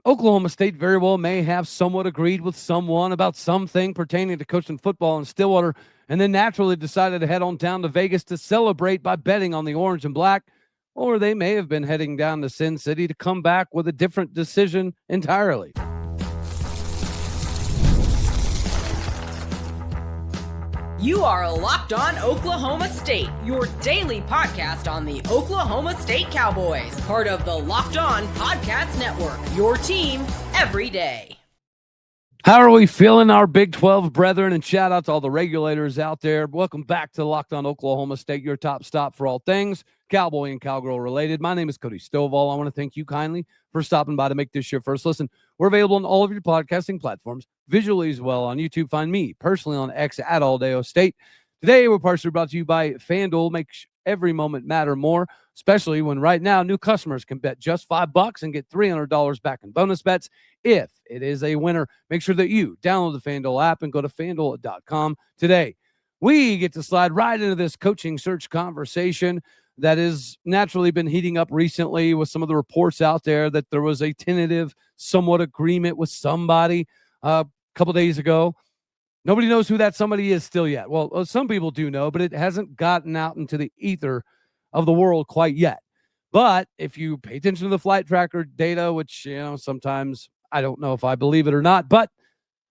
Oklahoma State very well may have somewhat agreed with someone about something pertaining to coaching football in Stillwater, and then naturally decided to head on down to Vegas to celebrate by betting on the orange and black. Or they may have been heading down to Sin City to come back with a different decision entirely. You are Locked On Oklahoma State, your daily podcast on the Oklahoma State Cowboys, part of the Locked On Podcast Network, your team every day. How are we feeling, our Big 12 brethren? And shout out to all the regulators out there. Welcome back to Locked On Oklahoma State, your top stop for all things Cowboy and Cowgirl related. My name is Cody Stovall. I want to thank you kindly for stopping by to make this your first listen. We're available on all of your podcasting platforms, visually as well on YouTube. Find me personally on X at Aldeo State. Today, we're partially brought to you by FanDuel. Makes every moment matter more, especially when right now new customers can bet just $5 and get $300 back in bonus bets if it is a winner. Make sure that you download the FanDuel app and go to FanDuel.com today. We get to slide right into this coaching search conversation that has naturally been heating up recently with some of the reports out there that there was a tentative, somewhat agreement with somebody a couple days ago. Nobody knows who that somebody is still yet. Well, some people do know, but it hasn't gotten out into the ether of the world quite yet. But if you pay attention to the flight tracker data, which, sometimes I don't know if I believe it or not, but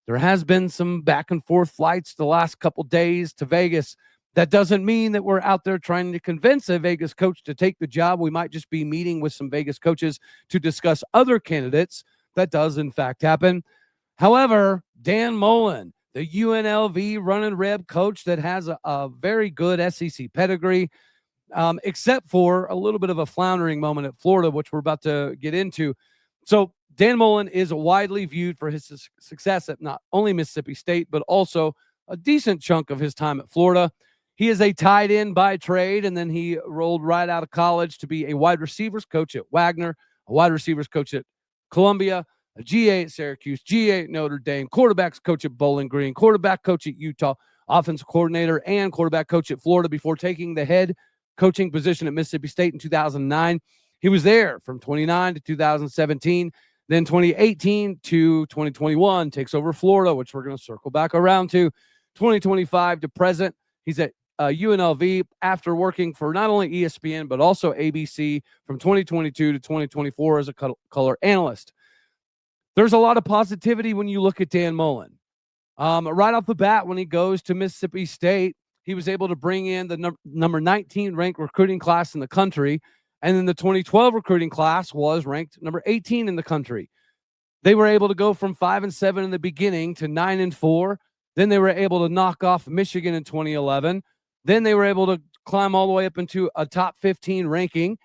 there has been some back and forth flights the last couple days to Vegas. That doesn't mean that we're out there trying to convince a Vegas coach to take the job. We might just be meeting with some Vegas coaches to discuss other candidates. That does, in fact, happen. However, Dan Mullen, the UNLV running reb coach that has a very good SEC pedigree, except for a little bit of a floundering moment at Florida, which we're about to get into. So Dan Mullen is widely viewed for his success at not only Mississippi State, but also a decent chunk of his time at Florida. He is a tight end by trade, and then he rolled right out of college to be a wide receivers coach at Wagner, a wide receivers coach at Columbia, a GA at Syracuse, GA at Notre Dame, quarterbacks coach at Bowling Green, quarterback coach at Utah, offensive coordinator and quarterback coach at Florida before taking the head coaching position at Mississippi State in 2009. He was there from 2009 to 2017. Then 2018 to 2021 takes over Florida, which we're going to circle back around to. 2025 to present, he's at UNLV after working for not only ESPN, but also ABC from 2022 to 2024 as a color analyst. There's a lot of positivity when you look at Dan Mullen. Right off the bat, when he goes to Mississippi State, he was able to bring in the number 19 ranked recruiting class in the country. And then the 2012 recruiting class was ranked number 18 in the country. They were able to go from 5-7 in the beginning to 9-4. Then they were able to knock off Michigan in 2011. Then they were able to climb all the way up into a top 15 ranking.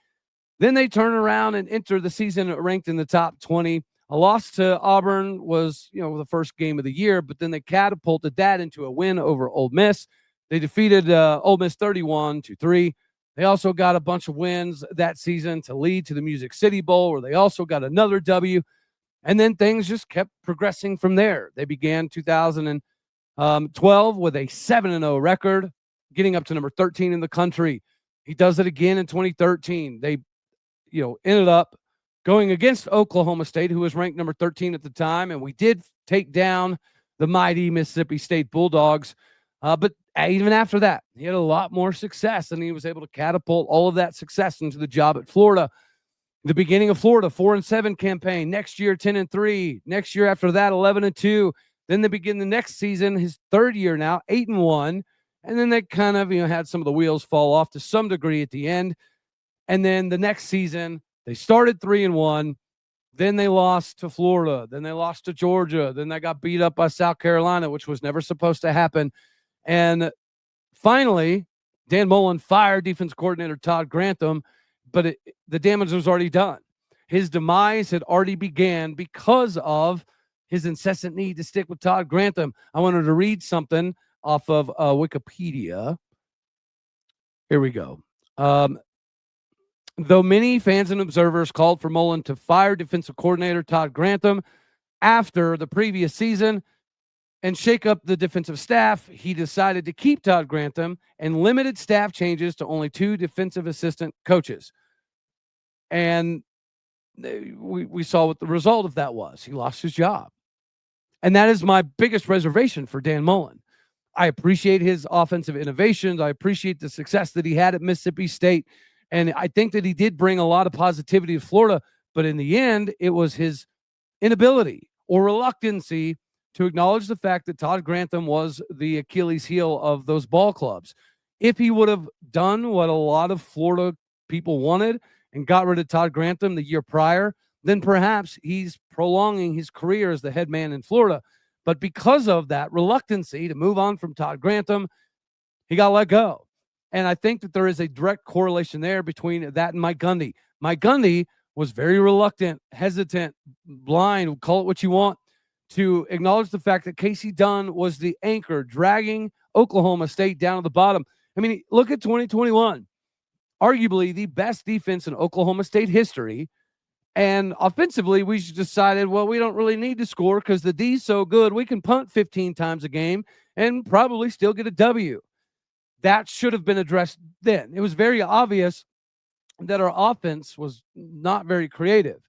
Then they turn around and enter the season ranked in the top 20. A loss to Auburn was, the first game of the year, but then they catapulted that into a win over Ole Miss. They defeated Ole Miss 31-3. They also got a bunch of wins that season to lead to the Music City Bowl, where they also got another W. And then things just kept progressing from there. They began 2012 with a 7-0 record, getting up to number 13 in the country. He does it again in 2013. They, ended up going against Oklahoma State, who was ranked number 13 at the time. And we did take down the mighty Mississippi State Bulldogs. But even after that, he had a lot more success, and he was able to catapult all of that success into the job at Florida. The beginning of Florida, 4-7 campaign. Next year, 10-3. Next year after that, 11-2. Then they begin the next season, his third year now, 8-1. And then they kind of, had some of the wheels fall off to some degree at the end. And then the next season, they started 3-1. Then they lost to Florida. Then they lost to Georgia. Then they got beat up by South Carolina, which was never supposed to happen. And finally, Dan Mullen fired defense coordinator Todd Grantham, but the damage was already done. His demise had already began because of his incessant need to stick with Todd Grantham. I wanted to read something off of Wikipedia. Here we go. Though many fans and observers called for Mullen to fire defensive coordinator Todd Grantham after the previous season and shake up the defensive staff, he decided to keep Todd Grantham and limited staff changes to only 2 defensive assistant coaches. And we saw what the result of that was. He lost his job. And that is my biggest reservation for Dan Mullen. I appreciate his offensive innovations. I appreciate the success that he had at Mississippi State. And I think that he did bring a lot of positivity to Florida. But in the end, it was his inability or reluctancy to acknowledge the fact that Todd Grantham was the Achilles heel of those ball clubs. If he would have done what a lot of Florida people wanted and got rid of Todd Grantham the year prior, then perhaps he's prolonging his career as the head man in Florida. But because of that reluctancy to move on from Todd Grantham, he got let go. And I think that there is a direct correlation there between that and Mike Gundy. Mike Gundy was very reluctant, hesitant, blind, call it what you want, to acknowledge the fact that Casey Dunn was the anchor dragging Oklahoma State down to the bottom. I mean, look at 2021, arguably the best defense in Oklahoma State history. And offensively, we decided, well, we don't really need to score because the D's so good, we can punt 15 times a game and probably still get a W. That should have been addressed then. It was very obvious that our offense was not very creative,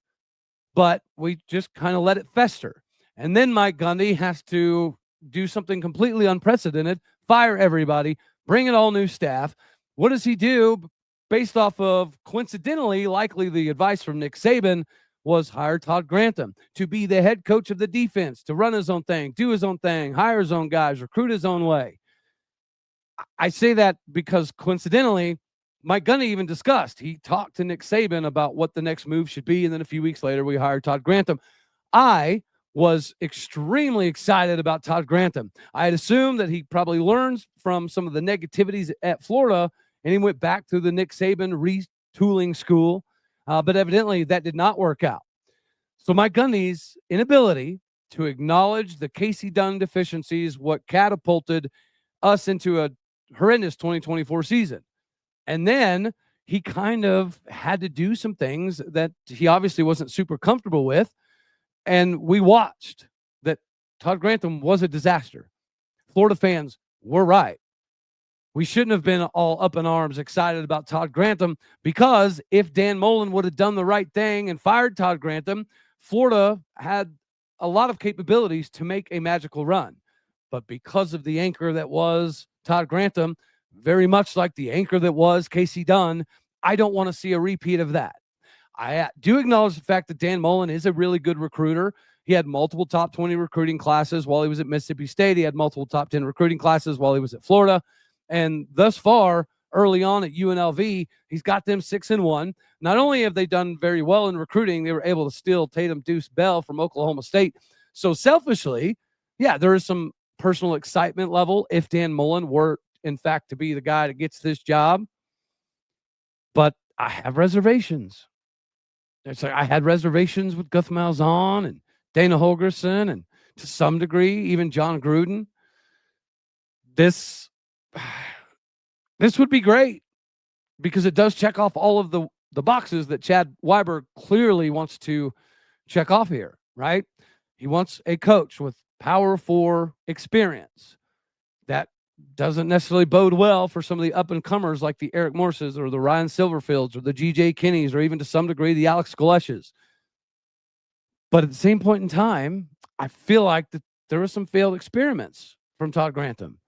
but we just kind of let it fester. And then Mike Gundy has to do something completely unprecedented, fire everybody, bring in all new staff. What does he do? Based off of, coincidentally, likely the advice from Nick Saban, was hire Todd Grantham to be the head coach of the defense, to run his own thing, do his own thing, hire his own guys, recruit his own way. I say that because coincidentally, Mike Gundy even discussed, he talked to Nick Saban about what the next move should be, and then a few weeks later, we hired Todd Grantham. I was extremely excited about Todd Grantham. I had assumed that he probably learns from some of the negativities at Florida, and he went back to the Nick Saban retooling school, but evidently that did not work out. So Mike Gundy's inability to acknowledge the Casey Dunn deficiencies, what catapulted us into a horrendous 2024 season. And then he kind of had to do some things that he obviously wasn't super comfortable with. And we watched that Todd Grantham was a disaster. Florida fans were right. We shouldn't have been all up in arms excited about Todd Grantham, because if Dan Mullen would have done the right thing and fired Todd Grantham, Florida had a lot of capabilities to make a magical run. But because of the anchor that was Todd Grantham, very much like the anchor that was Casey Dunn, I don't want to see a repeat of that. I do acknowledge the fact that Dan Mullen is a really good recruiter. He had multiple top 20 recruiting classes while he was at Mississippi State. He had multiple top 10 recruiting classes while he was at Florida. And thus far, early on at UNLV, he's got them 6-1. Not only have they done very well in recruiting, they were able to steal Tatum Deuce Bell from Oklahoma State. So selfishly, yeah, there is some personal excitement level if Dan Mullen were, in fact, to be the guy that gets this job. But I have reservations. It's like I had reservations with Guth Malzahn and Dana Holgerson, and to some degree, even John Gruden. This would be great because it does check off all of the boxes that Chad Weiberg clearly wants to check off here, right? He wants a coach with Power 4 experience. That doesn't necessarily bode well for some of the up-and-comers like the Eric Morses or the Ryan Silverfields or the G.J. Kinneys or even to some degree the Alex Galeshes. But at the same point in time, I feel like that there were some failed experiments from Todd Grantham.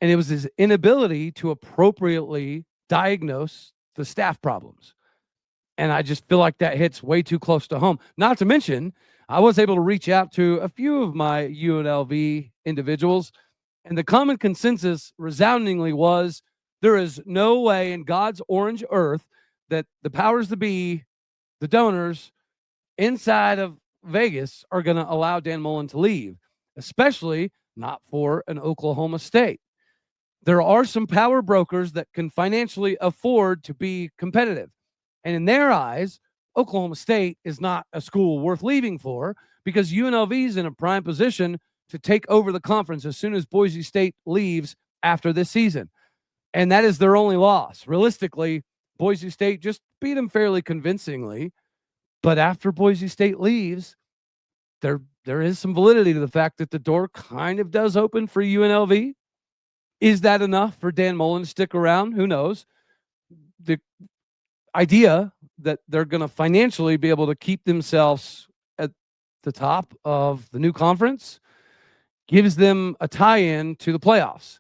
And it was his inability to appropriately diagnose the staff problems. And I just feel like that hits way too close to home. Not to mention, I was able to reach out to a few of my UNLV individuals, and the common consensus resoundingly was there is no way in God's orange earth that the powers that be, the donors inside of Vegas, are going to allow Dan Mullen to leave, especially not for an Oklahoma State. There are some power brokers that can financially afford to be competitive. And in their eyes, Oklahoma State is not a school worth leaving for, because UNLV is in a prime position to take over the conference as soon as Boise State leaves after this season. And that is their only loss. Realistically, Boise State just beat them fairly convincingly. But after Boise State leaves, there is some validity to the fact that the door kind of does open for UNLV. Is that enough for Dan Mullen to stick around? Who knows? The idea that they're going to financially be able to keep themselves at the top of the new conference gives them a tie-in to the playoffs.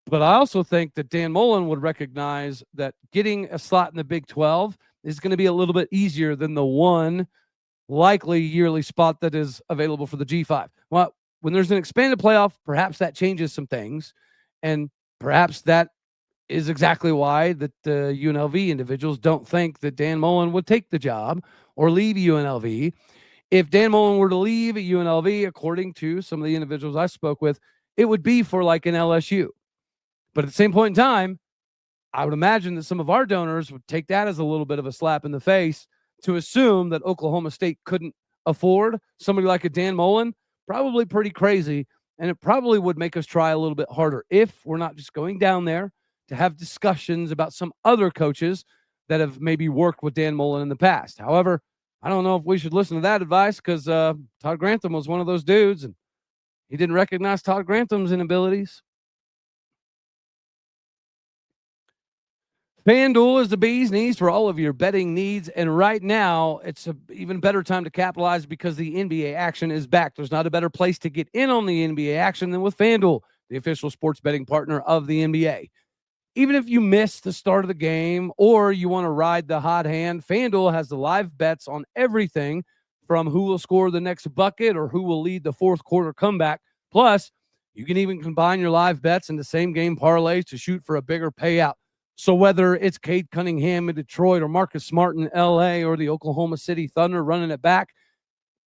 But I also think that Dan Mullen would recognize that getting a slot in the Big 12 is going to be a little bit easier than the one likely yearly spot that is available for the G5. Well, when there's an expanded playoff, perhaps that changes some things. And perhaps that is exactly why that the UNLV individuals don't think that Dan Mullen would take the job or leave UNLV. If Dan Mullen were to leave UNLV, according to some of the individuals I spoke with, it would be for like an LSU. But at the same point in time, I would imagine that some of our donors would take that as a little bit of a slap in the face to assume that Oklahoma State couldn't afford somebody like a Dan Mullen. Probably pretty crazy, and it probably would make us try a little bit harder if we're not just going down there to have discussions about some other coaches that have maybe worked with Dan Mullen in the past. However, I don't know if we should listen to that advice because Todd Grantham was one of those dudes, and he didn't recognize Todd Grantham's inabilities. FanDuel is the bee's knees for all of your betting needs, and right now it's an even better time to capitalize because the NBA action is back. There's not a better place to get in on the NBA action than with FanDuel, the official sports betting partner of the NBA. Even if you miss the start of the game or you want to ride the hot hand, FanDuel has the live bets on everything from who will score the next bucket or who will lead the fourth quarter comeback. Plus, you can even combine your live bets into same-game parlays to shoot for a bigger payout. So whether it's Cade Cunningham in Detroit or Marcus Smart in LA or the Oklahoma City Thunder running it back,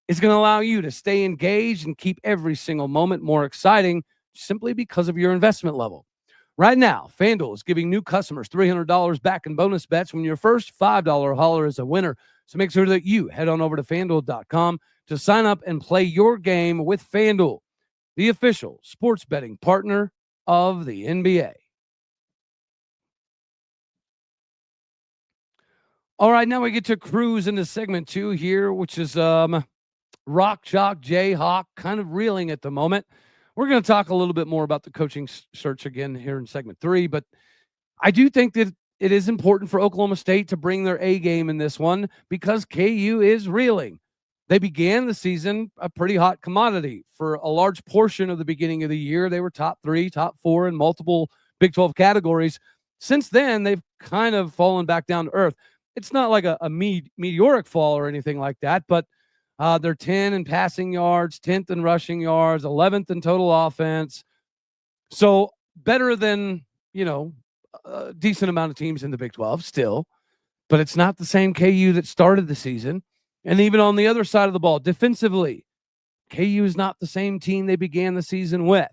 it's going to allow you to stay engaged and keep every single moment more exciting simply because of your investment level. Right now, FanDuel is giving new customers $300 back in bonus bets when your first $5 hauler is a winner. So make sure that you head on over to FanDuel.com to sign up and play your game with FanDuel, the official sports betting partner of the NBA. All right, now we get to cruise into segment 2 here, which is Rock Chalk Jayhawk, kind of reeling at the moment. We're going to talk a little bit more about the coaching search again here in segment 3, but I do think that it is important for Oklahoma State to bring their A game in this one because KU is reeling. They began the season a pretty hot commodity. For a large portion of the beginning of the year, they were top 3, top 4 in multiple Big 12 categories. Since then, they've kind of fallen back down to earth. It's not like a meteoric fall or anything like that, but they're 10 in passing yards, 10th in rushing yards, 11th in total offense. So better than, a decent amount of teams in the Big 12 still, but it's not the same KU that started the season. And even on the other side of the ball, defensively, KU is not the same team they began the season with.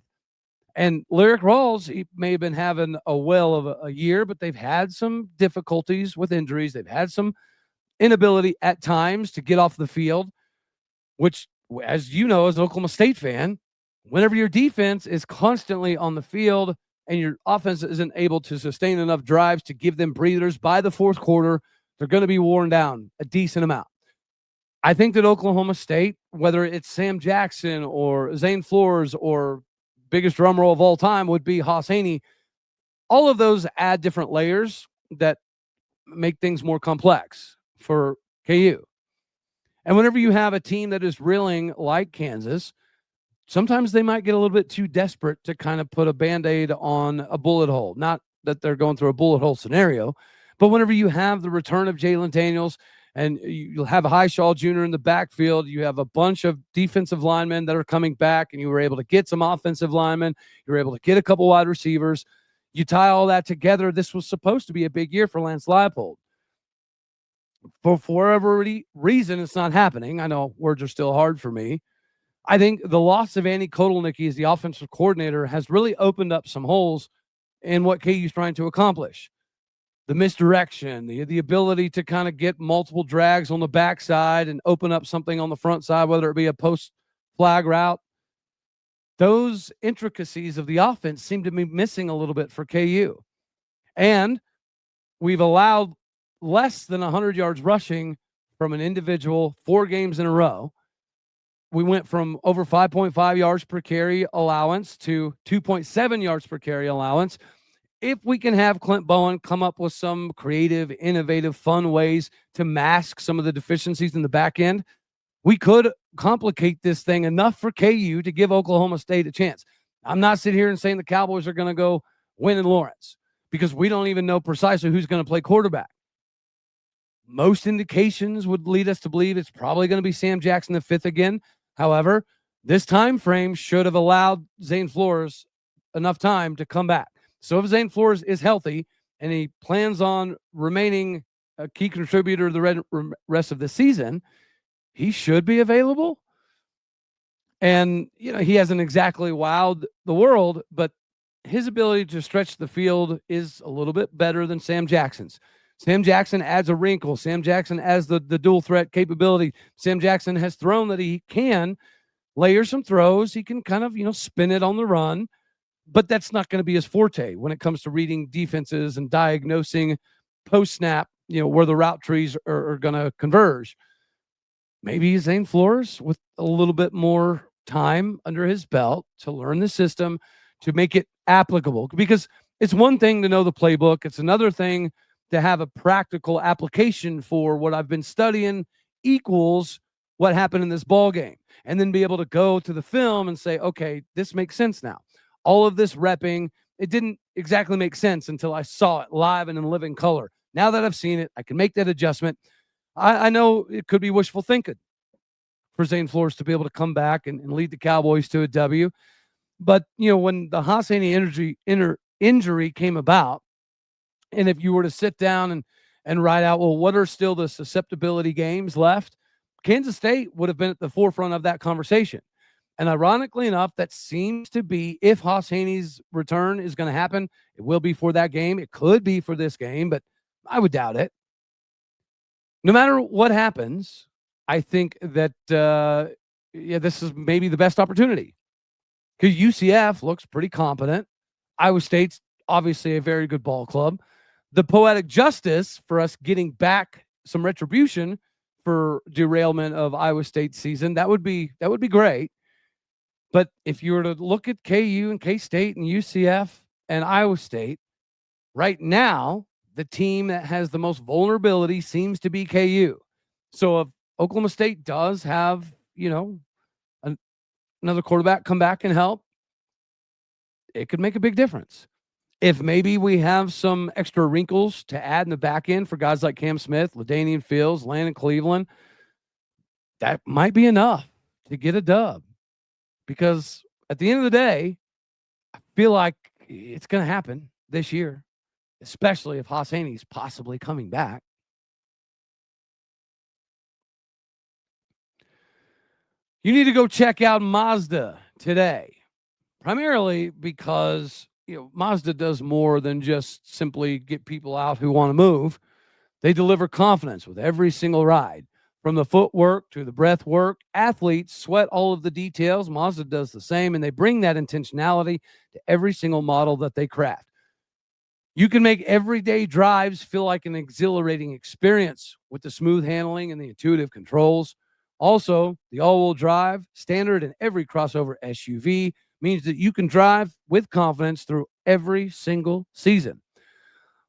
And Lyric Rawls, he may have been having a whale of a year, but they've had some difficulties with injuries. They've had some inability at times to get off the field, which, as you know, as an Oklahoma State fan, whenever your defense is constantly on the field and your offense isn't able to sustain enough drives to give them breathers by the fourth quarter, they're going to be worn down a decent amount. I think that Oklahoma State, whether it's Sam Jackson or Zane Flores or biggest drum roll of all time would be Haas Haney, all of those add different layers that make things more complex for KU. And whenever you have a team that is reeling like Kansas, sometimes they might get a little bit too desperate to kind of put a Band-Aid on a bullet hole. Not that they're going through a bullet hole scenario, but whenever you have the return of Jalen Daniels and you'll have a Highshaw Jr. in the backfield, you have a bunch of defensive linemen that are coming back, and you were able to get some offensive linemen, you were able to get a couple wide receivers. You tie all that together, this was supposed to be a big year for Lance Leipold. For whatever reason, it's not happening. I know words are still hard for me. I think the loss of Andy Kotelnicki as the offensive coordinator has really opened up some holes in what KU's trying to accomplish. The misdirection, the ability to kind of get multiple drags on the backside and open up something on the front side, whether it be a post flag route. Those intricacies of the offense seem to be missing a little bit for KU. And we've allowed less than 100 yards rushing from an individual 4 games in a row. We went from over 5.5 yards per carry allowance to 2.7 yards per carry allowance. if we can have Clint Bowen come up with some creative, innovative, fun ways to mask some of the deficiencies in the back end, we could complicate this thing enough for KU to give Oklahoma State a chance. I'm not sitting here and saying the Cowboys are going to go win in Lawrence because we don't even know precisely who's going to play quarterback. Most indications would lead us to believe it's probably going to be Sam Jackson the fifth again. However, this time frame should have allowed Zane Flores enough time to come back. So if Zane Flores is healthy and he plans on remaining a key contributor the rest of the season, he should be available. And, he hasn't exactly wowed the world, but his ability to stretch the field is a little bit better than Sam Jackson's. Sam Jackson adds a wrinkle. Sam Jackson adds the dual threat capability. Sam Jackson has thrown that he can layer some throws. He can kind of, spin it on the run, but that's not going to be his forte when it comes to reading defenses and diagnosing post-snap, where the route trees are going to converge. Maybe Zane Flores with a little bit more time under his belt to learn the system, to make it applicable. Because it's one thing to know the playbook. It's another thing to have a practical application for what I've been studying equals what happened in this ball game. And then be able to go to the film and say, okay, this makes sense now. All of this repping, it didn't exactly make sense until I saw it live and in living color. Now that I've seen it, I can make that adjustment. I know it could be wishful thinking for Zane Flores to be able to come back and lead the Cowboys to a W. But, when the Hosseini injury came about, and if you were to sit down and write out, well, what are still the susceptibility games left? Kansas State would have been at the forefront of that conversation. And ironically enough, that seems to be, if Hosseini's return is going to happen, it will be for that game. It could be for this game, but I would doubt it. No matter what happens, I think that, this is maybe the best opportunity because UCF looks pretty competent. Iowa State's obviously a very good ball club. The poetic justice for us getting back some retribution for derailment of Iowa State's season, that would be great. But if you were to look at KU and K-State and UCF and Iowa State, right now, the team that has the most vulnerability seems to be KU. So if Oklahoma State does have, another quarterback come back and help, it could make a big difference. If maybe we have some extra wrinkles to add in the back end for guys like Cam Smith, LaDainian Fields, Landon Cleveland, that might be enough to get a dub. Because at the end of the day, I feel like it's going to happen this year, especially if Hosseini's possibly coming back. You need to go check out Mazda today, primarily because Mazda does more than just simply get people out who want to move. They deliver confidence with every single ride. From the footwork to the breath work, athletes sweat all of the details. Mazda does the same, and they bring that intentionality to every single model that they craft. You can make everyday drives feel like an exhilarating experience with the smooth handling and the intuitive controls. Also, the all-wheel drive, standard in every crossover SUV, means that you can drive with confidence through every single season.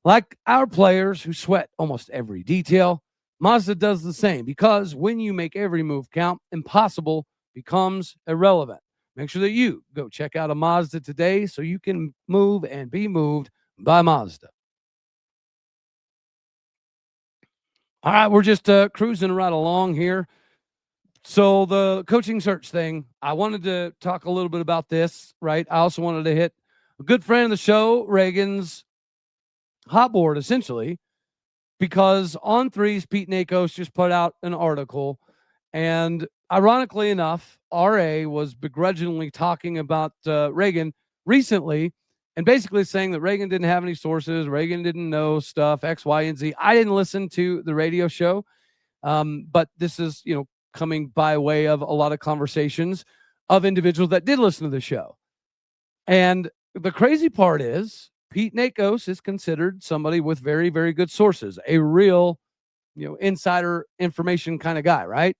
Like our players who sweat almost every detail, Mazda does the same, because when you make every move count, impossible becomes irrelevant. Make sure that you go check out a Mazda today so you can move and be moved by Mazda. All right, we're just cruising right along here. So the coaching search thing, I wanted to talk a little bit about this, right? I also wanted to hit a good friend of the show, Reagan's hot board, essentially, because On Three's Pete Nakos just put out an article, and ironically enough, RA was begrudgingly talking about Reagan recently, and basically saying that Reagan didn't have any sources, Reagan didn't know stuff, X, Y, and Z. I didn't listen to the radio show, but this is, coming by way of a lot of conversations of individuals that did listen to the show. And the crazy part is, Pete Nakos is considered somebody with very, very good sources, a real, insider information kind of guy, right?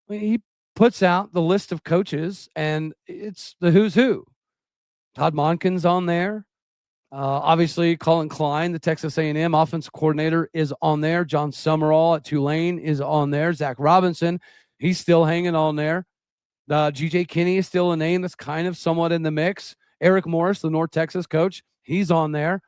He puts out the list of coaches, and it's the who's who. Todd Monken's on there. Obviously, Colin Klein, the Texas A&M offensive coordinator, is on there. John Summerall at Tulane is on there. Zach Robinson, he's still hanging on there. G.J. Kinney is still a name that's kind of somewhat in the mix. Eric Morris, the North Texas coach, he's on there.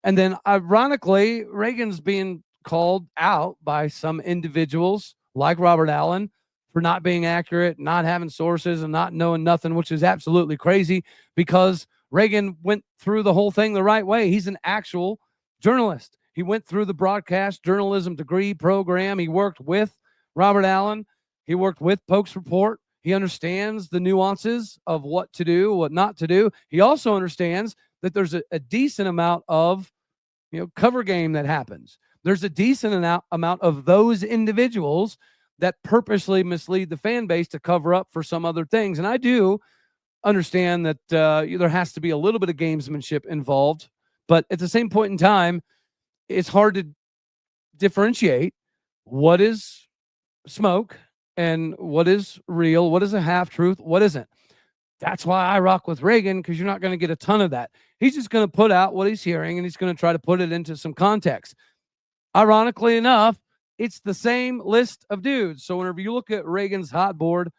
And then, ironically, Reagan's being called out by some individuals like Robert Allen for not being accurate, not having sources, and not knowing nothing, which is absolutely crazy because Reagan went through the whole thing the right way. He's an actual journalist. He went through the broadcast journalism degree program. He worked with Robert Allen. He worked with Polk's Report. He understands the nuances of what to do, what not to do. He also understands that there's a decent amount of cover game that happens. There's a decent amount of those individuals that purposely mislead the fan base to cover up for some other things. And I do understand that there has to be a little bit of gamesmanship involved, but at the same point in time, it's hard to differentiate what is smoke and what is real, what is a half truth, what isn't. That's why I rock with Reagan, because you're not going to get a ton of that. He's just going to put out what he's hearing, and he's going to try to put it into some context. Ironically enough, it's the same list of dudes. So whenever you look at Reagan's hot board,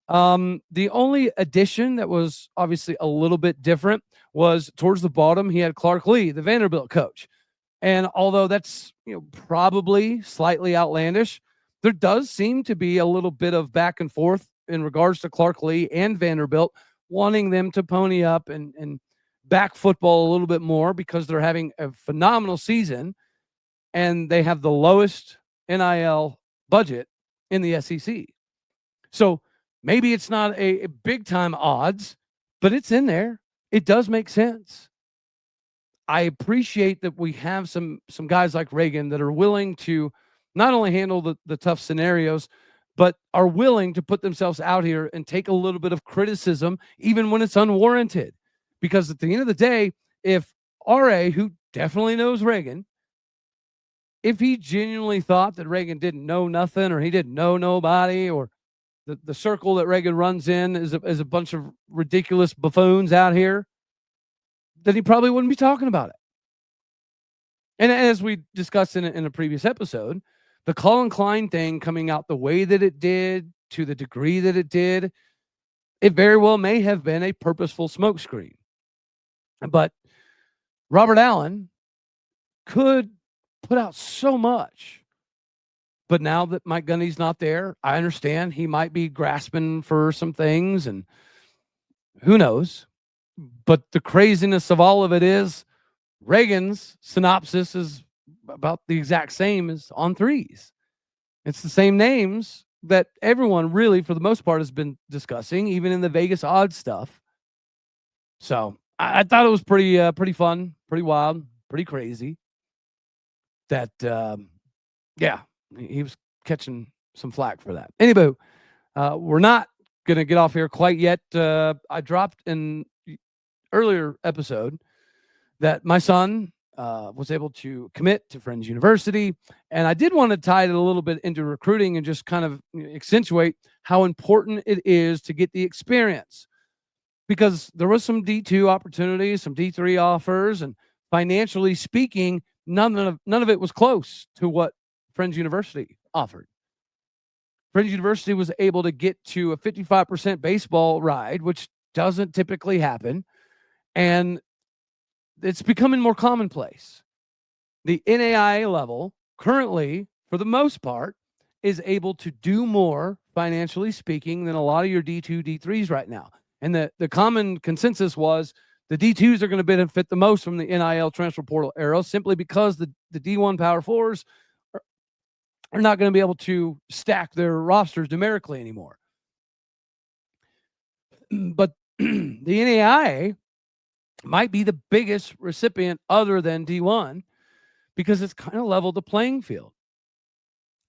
the only addition that was obviously a little bit different was towards the bottom, he had Clark Lee, the Vanderbilt coach. And although that's probably slightly outlandish, there does seem to be a little bit of back and forth in regards to Clark Lee and Vanderbilt wanting them to pony up and back football a little bit more because they're having a phenomenal season and they have the lowest NIL budget in the SEC. So maybe it's not a big time odds, but it's in there. It does make sense. I appreciate that we have some guys like Reagan that are willing to not only handle the tough scenarios, but are willing to put themselves out here and take a little bit of criticism, even when it's unwarranted. Because at the end of the day, if RA, who definitely knows Reagan, if he genuinely thought that Reagan didn't know nothing or he didn't know nobody or the circle that Reagan runs in is a bunch of ridiculous buffoons out here, then he probably wouldn't be talking about it. And as we discussed in a previous episode, the Colin Klein thing coming out the way that it did, to the degree that it did, it very well may have been a purposeful smokescreen. But Robert Allen could put out so much. But now that Mike Gundy's not there, I understand he might be grasping for some things, and who knows. But the craziness of all of it is Reagan's synopsis is about the exact same as On Threes. It's the same names that everyone really, for the most part, has been discussing, even in the Vegas odds stuff. So I thought it was pretty fun, pretty wild, pretty crazy. That, he was catching some flack for that. Anyway, we're not going to get off here quite yet. I dropped in earlier episode that my son was able to commit to Friends University. And I did want to tie it a little bit into recruiting and just kind of accentuate how important it is to get the experience. Because there was some D2 opportunities, some D3 offers, and financially speaking, none of it was close to what Friends University offered. Friends University was able to get to a 55% baseball ride, which doesn't typically happen. And it's becoming more commonplace. The NAIA level currently, for the most part, is able to do more financially speaking than a lot of your D2, D3s right now. And the common consensus was the D2s are going to benefit the most from the NIL transfer portal era simply because the D1 Power 4s are not going to be able to stack their rosters numerically anymore. But the NAIA might be the biggest recipient other than D1 because it's kind of leveled the playing field.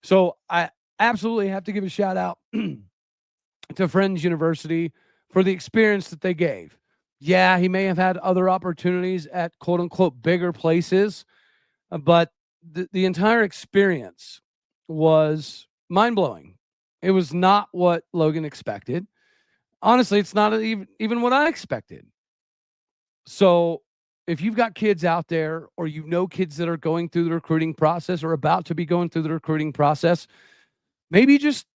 So I absolutely have to give a shout out to Friends University for the experience that they gave. Yeah, he may have had other opportunities at quote unquote bigger places, but the entire experience was mind blowing. It was not what Logan expected. Honestly, it's not even what I expected. So if you've got kids out there, or you know kids that are going through the recruiting process or about to be going through the recruiting process, maybe just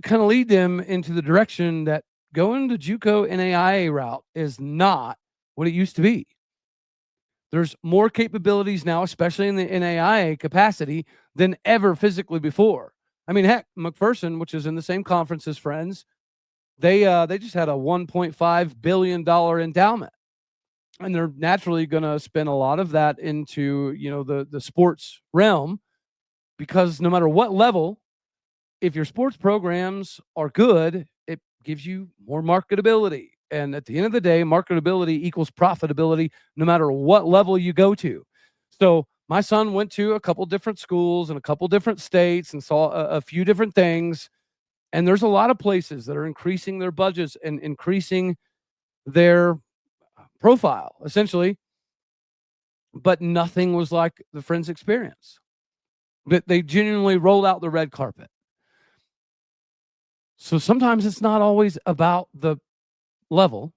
kind of lead them into the direction that going the JUCO NAIA route is not what it used to be. There's more capabilities now, especially in the NAIA capacity, than ever physically before. I mean, heck, McPherson, which is in the same conference as Friends, they just had a $1.5 billion endowment. And they're naturally going to spend a lot of that into, the sports realm, because no matter what level, if your sports programs are good, it gives you more marketability. And at the end of the day, marketability equals profitability, no matter what level you go to. So my son went to a couple different schools in a couple different states and saw a few different things. And there's a lot of places that are increasing their budgets and increasing their profile, essentially. But nothing was like the Friends experience. But they genuinely rolled out the red carpet. So sometimes it's not always about the level.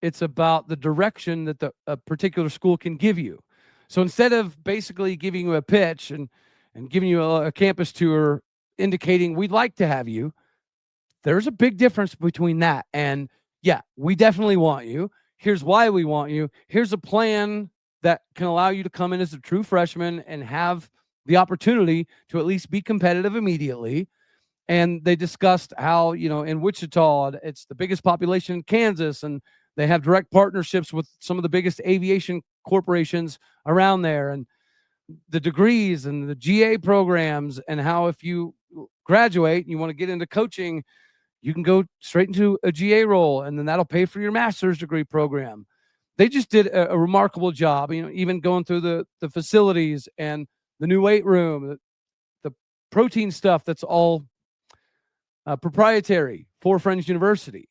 It's about the direction that a particular school can give you. So instead of basically giving you a pitch and giving you a campus tour indicating we'd like to have you, there's a big difference between that and, yeah, we definitely want you. Here's why we want you. Here's a plan that can allow you to come in as a true freshman and have the opportunity to at least be competitive immediately. And they discussed how, in Wichita, it's the biggest population in Kansas, and they have direct partnerships with some of the biggest aviation corporations around there, and the degrees and the GA programs, and how if you graduate and you want to get into coaching, you can go straight into a GA role, and then that'll pay for your master's degree program. They just did a remarkable job, even going through the facilities and the new weight room, the protein stuff that's all proprietary for Friends University.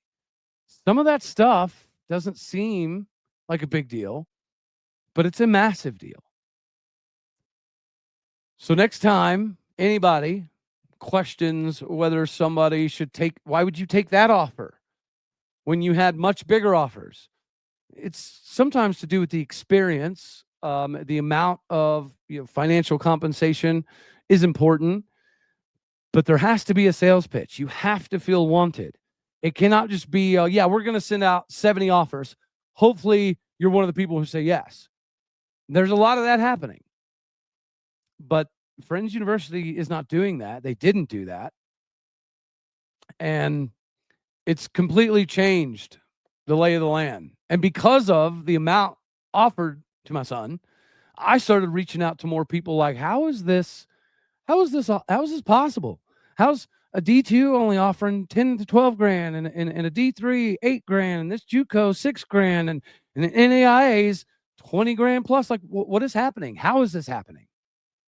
Some of that stuff doesn't seem like a big deal, but it's a massive deal. So next time anybody questions whether somebody should why would you take that offer when you had much bigger offers? It's sometimes to do with the experience. The amount of financial compensation is important. But there has to be a sales pitch. You have to feel wanted. It cannot just be, we're going to send out 70 offers. Hopefully, you're one of the people who say yes. There's a lot of that happening. But Friends University is not doing that. They didn't do that. And it's completely changed the lay of the land. And because of the amount offered to my son, I started reaching out to more people like, how is this possible? How's a D2 only offering 10 to 12 grand and a D3 8 grand and this JUCO 6 grand and NAIA's 20 grand plus? Like, what is happening? How is this happening?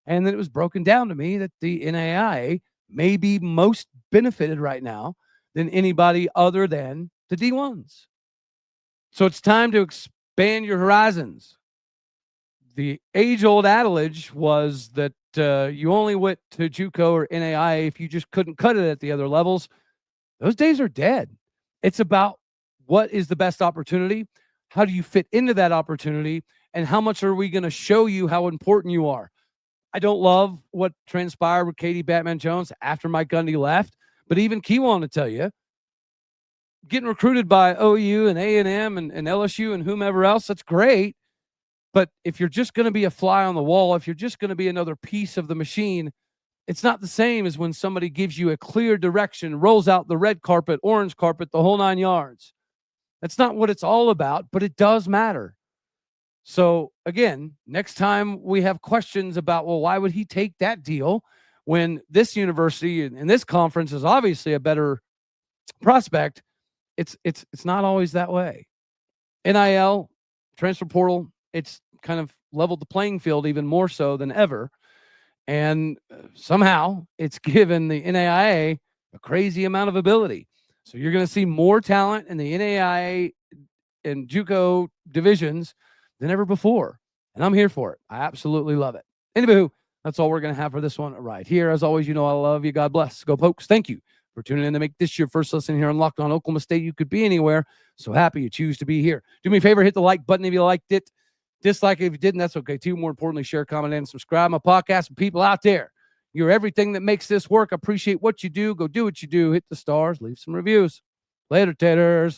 And then it was broken down to me that the NAIA may be most benefited right now than anybody other than the D1s. So it's time to expand your horizons. The age-old adage was that you only went to JUCO or NAIA if you just couldn't cut it at the other levels. Those days are dead. It's about what is the best opportunity, how do you fit into that opportunity, and how much are we going to show you how important you are. I don't love what transpired with Katie Batman Jones after Mike Gundy left, but even Keewan to tell you, getting recruited by OU and A&M and LSU and whomever else, that's great. But if you're just going to be a fly on the wall, if you're just going to be another piece of the machine, it's not the same as when somebody gives you a clear direction, rolls out the red carpet, orange carpet, the whole 9 yards. That's not what it's all about, but it does matter. So again, next time we have questions about, well, why would he take that deal when this university and this conference is obviously a better prospect? It's not always that way. NIL, transfer portal, it's kind of leveled the playing field even more so than ever. And somehow it's given the NAIA a crazy amount of ability. So you're going to see more talent in the NAIA and JUCO divisions than ever before. And I'm here for it. I absolutely love it. Anywho, that's all we're going to have for this one right here. As always, I love you. God bless. Go Pokes. Thank you for tuning in to make this your first listen here on Locked On Oklahoma State. You could be anywhere. So happy you choose to be here. Do me a favor, hit the like button if you liked it. Dislike it if you didn't, that's okay too. More importantly, share, comment, and subscribe. My podcast with people out there. You're everything that makes this work. I appreciate what you do. Go do what you do. Hit the stars. Leave some reviews. Later, taters.